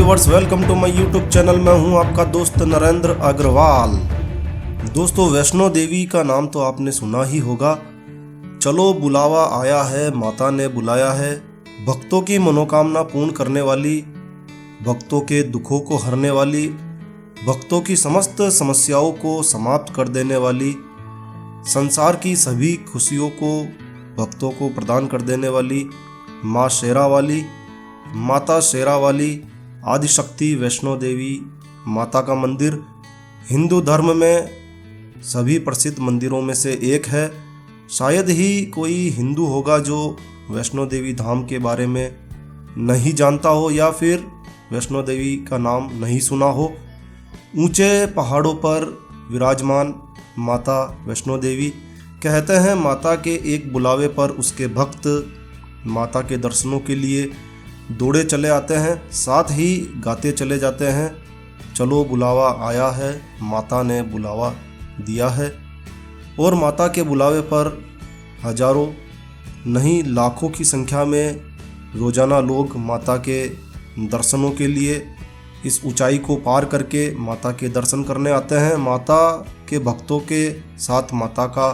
Viewers, welcome to my YouTube channel. मैं हूं आपका दोस्त नरेंद्र अग्रवाल। दोस्तों, वैष्णो देवी का नाम तो आपने सुना ही होगा। चलो बुलावा आया है, माता ने बुलाया है। भक्तों की मनोकामना पूर्ण करने वाली, भक्तों के दुखों को हरने वाली, भक्तों की समस्त समस्याओं को समाप्त कर देने वाली, संसार की सभी खुशियों को भक्तों को प्रदान कर देने वाली माँ शेरा वाली, माता शेरा वाली आदिशक्ति वैष्णो देवी माता का मंदिर हिंदू धर्म में सभी प्रसिद्ध मंदिरों में से एक है। शायद ही कोई हिंदू होगा जो वैष्णो देवी धाम के बारे में नहीं जानता हो या फिर वैष्णो देवी का नाम नहीं सुना हो। ऊंचे पहाड़ों पर विराजमान माता वैष्णो देवी, कहते हैं माता के एक बुलावे पर उसके भक्त माता के दर्शनों के लिए दौड़े चले आते हैं, साथ ही गाते चले जाते हैं, चलो बुलावा आया है, माता ने बुलावा दिया है। और माता के बुलावे पर हजारों नहीं लाखों की संख्या में रोजाना लोग माता के दर्शनों के लिए इस ऊंचाई को पार करके माता के दर्शन करने आते हैं। माता के भक्तों के साथ माता का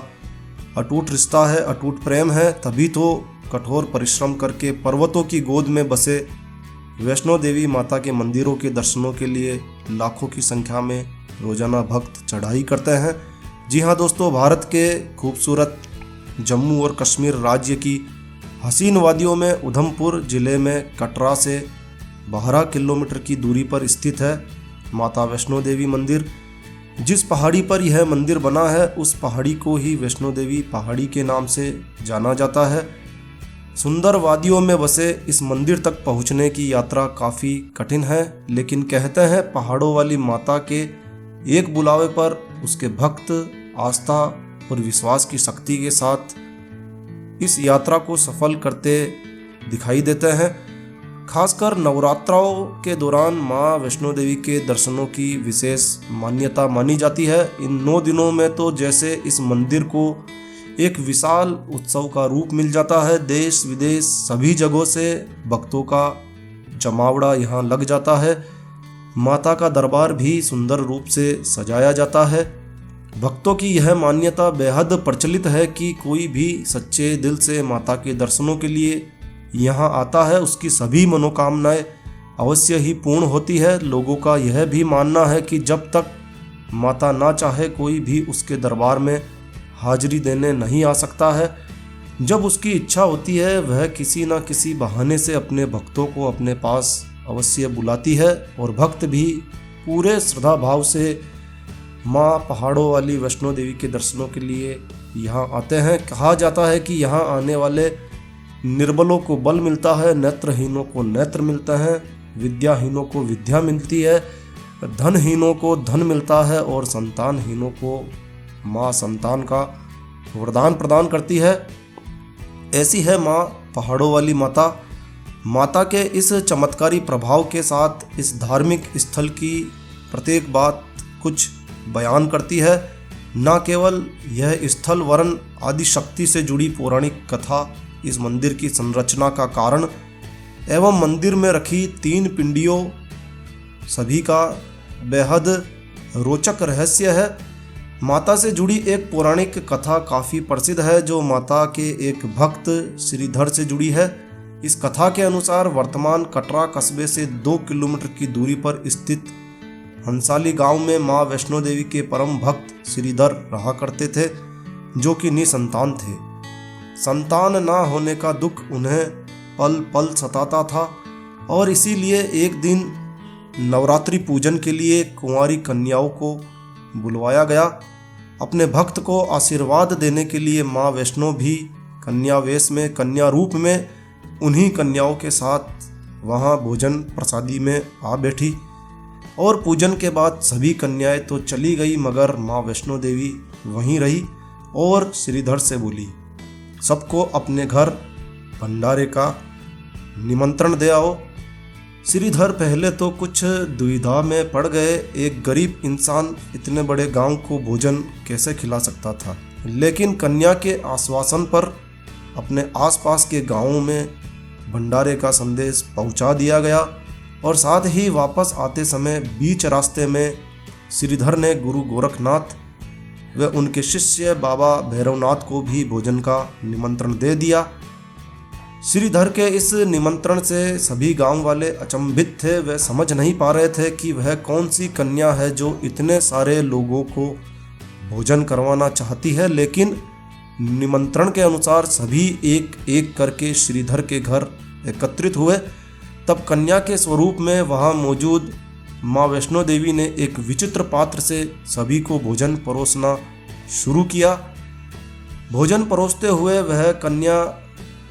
अटूट रिश्ता है, अटूट प्रेम है, तभी तो कठोर परिश्रम करके पर्वतों की गोद में बसे वैष्णो देवी माता के मंदिरों के दर्शनों के लिए लाखों की संख्या में रोजाना भक्त चढ़ाई करते हैं। जी हाँ दोस्तों, भारत के खूबसूरत जम्मू और कश्मीर राज्य की हसीन वादियों में उधमपुर जिले में कटरा से 12 किलोमीटर की दूरी पर स्थित है माता वैष्णो देवी मंदिर। जिस पहाड़ी पर यह मंदिर बना है उस पहाड़ी को ही वैष्णो देवी पहाड़ी के नाम से जाना जाता है। सुंदर वादियों में बसे इस मंदिर तक पहुंचने की यात्रा काफ़ी कठिन है, लेकिन कहते हैं पहाड़ों वाली माता के एक बुलावे पर उसके भक्त आस्था और विश्वास की शक्ति के साथ इस यात्रा को सफल करते दिखाई देते हैं। खासकर नवरात्रों के दौरान माँ वैष्णो देवी के दर्शनों की विशेष मान्यता मानी जाती है। इन 9 दिनों में तो जैसे इस मंदिर को एक विशाल उत्सव का रूप मिल जाता है। देश विदेश सभी जगहों से भक्तों का जमावड़ा यहाँ लग जाता है। माता का दरबार भी सुंदर रूप से सजाया जाता है। भक्तों की यह मान्यता बेहद प्रचलित है कि कोई भी सच्चे दिल से माता के दर्शनों के लिए यहाँ आता है, उसकी सभी मनोकामनाएं अवश्य ही पूर्ण होती है। लोगों का यह भी मानना है कि जब तक माता ना चाहे कोई भी उसके दरबार में हाजिरी देने नहीं आ सकता है। जब उसकी इच्छा होती है वह किसी न किसी बहाने से अपने भक्तों को अपने पास अवश्य बुलाती है और भक्त भी पूरे श्रद्धा भाव से माँ पहाड़ों वाली वैष्णो देवी के दर्शनों के लिए यहाँ आते हैं। कहा जाता है कि यहाँ आने वाले निर्बलों को बल मिलता है, नेत्रहीनों को नेत्र मिलते हैं, विद्याहीनों को विद्या मिलती है, धनहीनों को धन मिलता है और संतानहीनों को माँ संतान का वरदान प्रदान करती है। ऐसी है माँ पहाड़ों वाली माता। माता के इस चमत्कारी प्रभाव के साथ इस धार्मिक स्थल की प्रत्येक बात कुछ बयान करती है। न केवल यह स्थल वरन आदिशक्ति से जुड़ी पौराणिक कथा इस मंदिर की संरचना का कारण एवं मंदिर में रखी 3 पिंडियों सभी का बेहद रोचक रहस्य है। माता से जुड़ी एक पौराणिक कथा काफ़ी प्रसिद्ध है जो माता के एक भक्त श्रीधर से जुड़ी है। इस कथा के अनुसार वर्तमान कटरा कस्बे से 2 किलोमीटर की दूरी पर स्थित हंसाली गांव में माँ वैष्णो देवी के परम भक्त श्रीधर रहा करते थे, जो कि निसंतान थे। संतान ना होने का दुख उन्हें पल पल सताता था और इसीलिए एक दिन नवरात्रि पूजन के लिए कुंवारी कन्याओं को बुलवाया गया। अपने भक्त को आशीर्वाद देने के लिए माँ वैष्णो भी कन्या वेश में, कन्या रूप में उन्हीं कन्याओं के साथ वहाँ भोजन प्रसादी में आ बैठी और पूजन के बाद सभी कन्याएं तो चली गई, मगर माँ वैष्णो देवी वहीं रही और श्रीधर से बोली, सबको अपने घर भंडारे का निमंत्रण दे आओ। श्रीधर पहले तो कुछ दुविधा में पड़ गए। एक गरीब इंसान इतने बड़े गांव को भोजन कैसे खिला सकता था, लेकिन कन्या के आश्वासन पर अपने आसपास के गांवों में भंडारे का संदेश पहुंचा दिया गया। और साथ ही वापस आते समय बीच रास्ते में श्रीधर ने गुरु गोरखनाथ व उनके शिष्य बाबा भैरवनाथ को भी भोजन का निमंत्रण दे दिया। श्रीधर के इस निमंत्रण से सभी गांव वाले अचंभित थे। वे समझ नहीं पा रहे थे कि वह कौन सी कन्या है जो इतने सारे लोगों को भोजन करवाना चाहती है। लेकिन निमंत्रण के अनुसार सभी एक एक करके श्रीधर के घर एकत्रित हुए। तब कन्या के स्वरूप में वहां मौजूद माँ वैष्णो देवी ने एक विचित्र पात्र से सभी को भोजन परोसना शुरू किया। भोजन परोसते हुए वह कन्या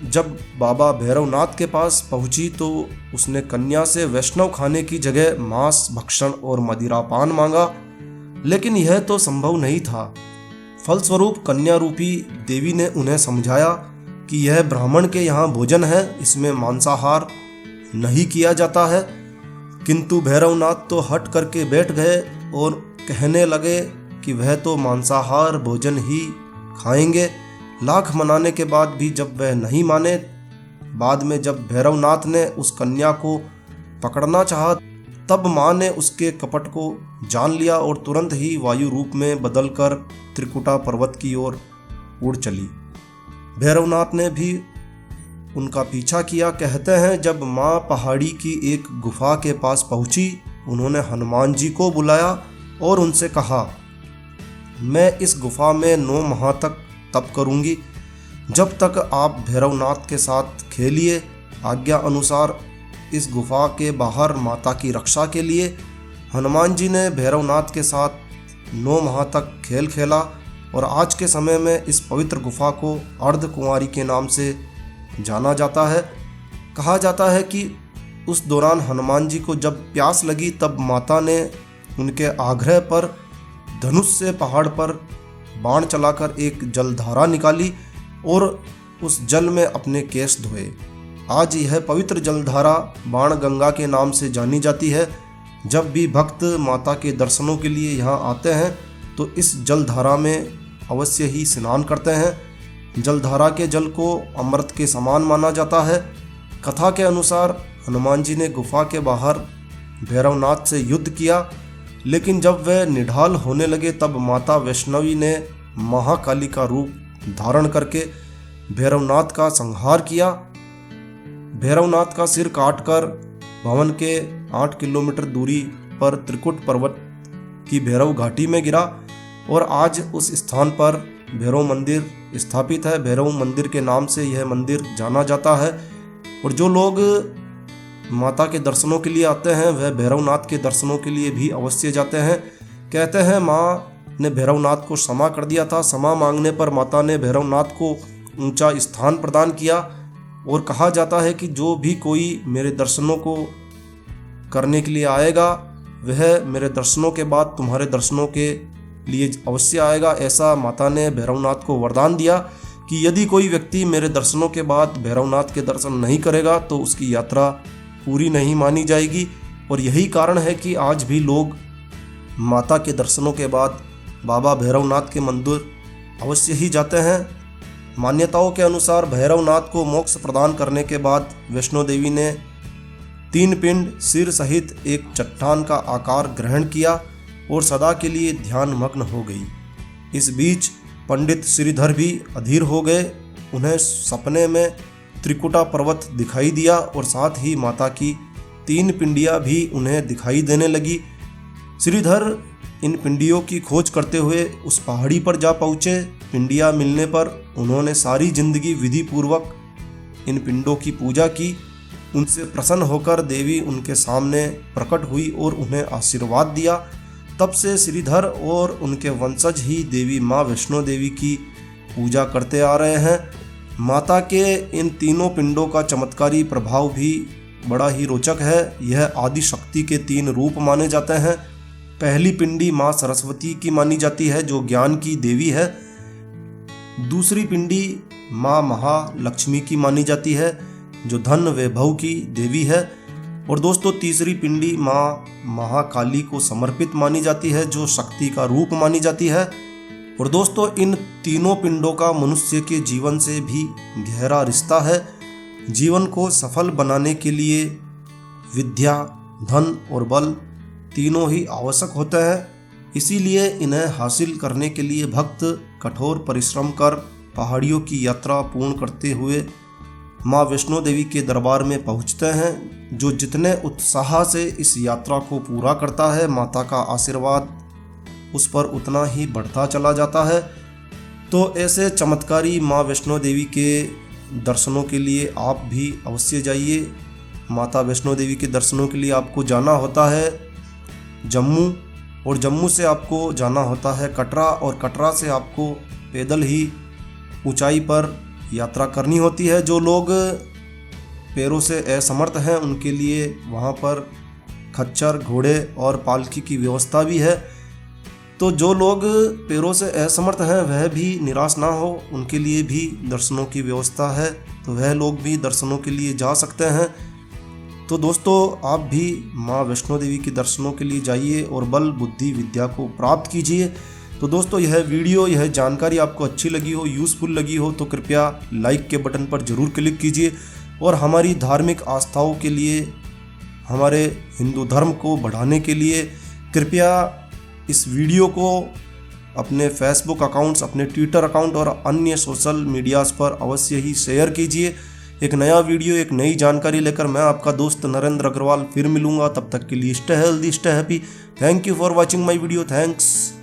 जब बाबा भैरवनाथ के पास पहुंची तो उसने कन्या से वैष्णव खाने की जगह मांस भक्षण और मदिरापान मांगा, लेकिन यह तो संभव नहीं था। फलस्वरूप कन्या रूपी देवी ने उन्हें समझाया कि यह ब्राह्मण के यहाँ भोजन है, इसमें मांसाहार नहीं किया जाता है। किंतु भैरवनाथ तो हट करके बैठ गए और कहने लगे कि वह तो मांसाहार भोजन ही खाएंगे। लाख मनाने के बाद भी जब वह नहीं माने, बाद में जब भैरवनाथ ने उस कन्या को पकड़ना चाहा तब माँ ने उसके कपट को जान लिया और तुरंत ही वायु रूप में बदलकर त्रिकुटा पर्वत की ओर उड़ चली। भैरवनाथ ने भी उनका पीछा किया। कहते हैं जब माँ पहाड़ी की एक गुफा के पास पहुंची, उन्होंने हनुमान जी को बुलाया और उनसे कहा, मैं इस गुफा में 9 माह तक तप करूंगी। जब तक आप भैरवनाथ के साथ खेलिए। आज्ञा अनुसार इस गुफा के बाहर माता की रक्षा के लिए हनुमान जी ने भैरवनाथ के साथ 9 माह तक खेल खेला और आज के समय में इस पवित्र गुफा को अर्धकुंवारी के नाम से जाना जाता है। कहा जाता है कि उस दौरान हनुमान जी को जब प्यास लगी तब माता ने उनके आग्रह पर धनुष से पहाड़ पर बाण चलाकर एक जलधारा निकाली और उस जल में अपने केश धोए। आज यह पवित्र जलधारा बाण गंगा के नाम से जानी जाती है। जब भी भक्त माता के दर्शनों के लिए यहाँ आते हैं तो इस जलधारा में अवश्य ही स्नान करते हैं। जलधारा के जल को अमृत के समान माना जाता है। कथा के अनुसार हनुमान जी ने गुफा के बाहर भैरवनाथ से युद्ध किया, लेकिन जब वे निढाल होने लगे तब माता वैष्णवी ने महाकाली का रूप धारण करके भैरवनाथ का संहार किया। भैरवनाथ का सिर काटकर भवन के 8 किलोमीटर दूरी पर त्रिकुट पर्वत की भैरव घाटी में गिरा और आज उस स्थान पर भैरव मंदिर स्थापित है। भैरव मंदिर के नाम से यह मंदिर जाना जाता है और जो लोग माता के दर्शनों के लिए आते हैं वह भैरवनाथ के दर्शनों के लिए भी अवश्य जाते हैं। कहते हैं माँ ने भैरवनाथ को क्षमा कर दिया था। क्षमा मांगने पर माता ने भैरवनाथ को ऊंचा स्थान प्रदान किया और कहा जाता है कि जो भी कोई मेरे दर्शनों को करने के लिए आएगा वह मेरे दर्शनों के बाद तुम्हारे दर्शनों के लिए अवश्य आएगा। ऐसा माता ने भैरवनाथ को वरदान दिया कि यदि कोई व्यक्ति मेरे दर्शनों के बाद भैरवनाथ के दर्शन नहीं करेगा तो उसकी यात्रा पूरी नहीं मानी जाएगी। और यही कारण है कि आज भी लोग माता के दर्शनों के बाद बाबा भैरवनाथ के मंदिर अवश्य ही जाते हैं। मान्यताओं के अनुसार भैरवनाथ को मोक्ष प्रदान करने के बाद वैष्णो देवी ने 3 पिंड सिर सहित एक चट्टान का आकार ग्रहण किया और सदा के लिए ध्यान मग्न हो गई। इस बीच पंडित श्रीधर भी अधीर हो गए। उन्हें सपने में त्रिकुटा पर्वत दिखाई दिया और साथ ही माता की 3 पिंडियाँ भी उन्हें दिखाई देने लगी। श्रीधर इन पिंडियों की खोज करते हुए उस पहाड़ी पर जा पहुँचे। पिंडियाँ मिलने पर उन्होंने सारी जिंदगी विधि पूर्वक इन पिंडों की पूजा की। उनसे प्रसन्न होकर देवी उनके सामने प्रकट हुई और उन्हें आशीर्वाद दिया। तब से श्रीधर और उनके वंशज ही देवी माँ वैष्णो देवी की पूजा करते आ रहे हैं। माता के इन तीनों पिंडों का चमत्कारी प्रभाव भी बड़ा ही रोचक है। यह आदि शक्ति के 3 रूप माने जाते हैं। पहली पिंडी माँ सरस्वती की मानी जाती है जो ज्ञान की देवी है। दूसरी पिंडी माँ महालक्ष्मी की मानी जाती है जो धन वैभव की देवी है। और दोस्तों तीसरी पिंडी माँ महाकाली को समर्पित मानी जाती है जो शक्ति का रूप मानी जाती है। और दोस्तों इन तीनों पिंडों का मनुष्य के जीवन से भी गहरा रिश्ता है। जीवन को सफल बनाने के लिए विद्या, धन और बल तीनों ही आवश्यक होते हैं। इसीलिए इन्हें हासिल करने के लिए भक्त कठोर परिश्रम कर पहाड़ियों की यात्रा पूर्ण करते हुए माँ वैष्णो देवी के दरबार में पहुँचते हैं। जो जितने उत्साह से इस यात्रा को पूरा करता है, माता का आशीर्वाद उस पर उतना ही बढ़ता चला जाता है। तो ऐसे चमत्कारी माँ वैष्णो देवी के दर्शनों के लिए आप भी अवश्य जाइए। माता वैष्णो देवी के दर्शनों के लिए आपको जाना होता है जम्मू, और जम्मू से आपको जाना होता है कटरा, और कटरा से आपको पैदल ही ऊंचाई पर यात्रा करनी होती है। जो लोग पैरों से असमर्थ हैं उनके लिए वहाँ पर खच्चर, घोड़े और पालकी की व्यवस्था भी है। तो जो लोग पैरों से असमर्थ हैं वह भी निराश ना हो, उनके लिए भी दर्शनों की व्यवस्था है, तो वह लोग भी दर्शनों के लिए जा सकते हैं। तो दोस्तों, आप भी माँ वैष्णो देवी के दर्शनों के लिए जाइए और बल बुद्धि विद्या को प्राप्त कीजिए। तो दोस्तों, यह वीडियो, यह जानकारी आपको अच्छी लगी हो, यूज़फुल लगी हो तो कृपया लाइक के बटन पर ज़रूर क्लिक कीजिए, और हमारी धार्मिक आस्थाओं के लिए, हमारे हिंदू धर्म को बढ़ाने के लिए कृपया इस वीडियो को अपने फेसबुक अकाउंट्स, अपने ट्विटर अकाउंट और अन्य सोशल मीडियाज़ पर अवश्य ही शेयर कीजिए। एक नया वीडियो, एक नई जानकारी लेकर मैं आपका दोस्त नरेंद्र अग्रवाल फिर मिलूंगा। तब तक के लिए stay healthy, stay happy. Thank you for watching my video. Thanks.